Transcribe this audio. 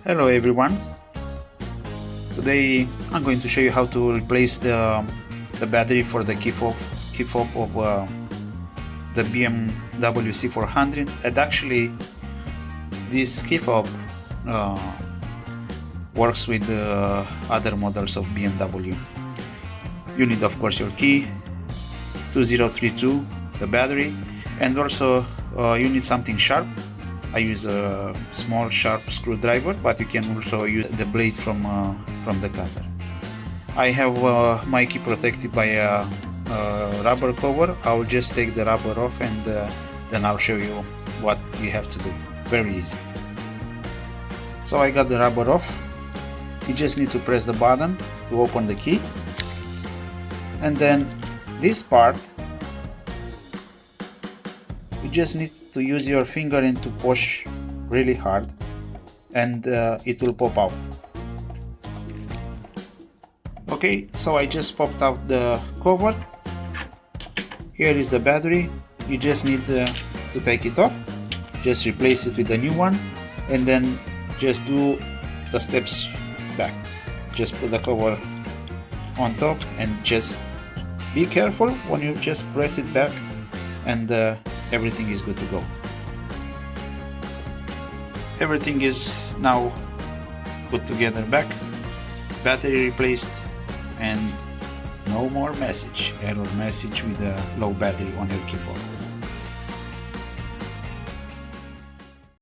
Hello everyone. Today I'm going to show you how to replace the battery for the keyfob of the BMW C400. And actually this keyfob works with other models of BMW. You need of course your key, 2032, the battery, and also you need something sharp. I use a small sharp screwdriver, but you can also use the blade from the cutter. I have my key protected by a rubber cover. I will just take the rubber off and then I'll show you what you have to do. Very easy. So I got the rubber off. You just need to press the button to open the key, and then this part you just need to use your finger and to push really hard, and it will pop out. Okay, so I just popped out the cover. Here is the battery. You just need to take it off, just replace it with a new one, and then just do the steps back. Just put the cover on top and just be careful when you just press it back, and everything is good to go. Everything is now put together back, battery replaced, and no more error message with a low battery on your keyboard.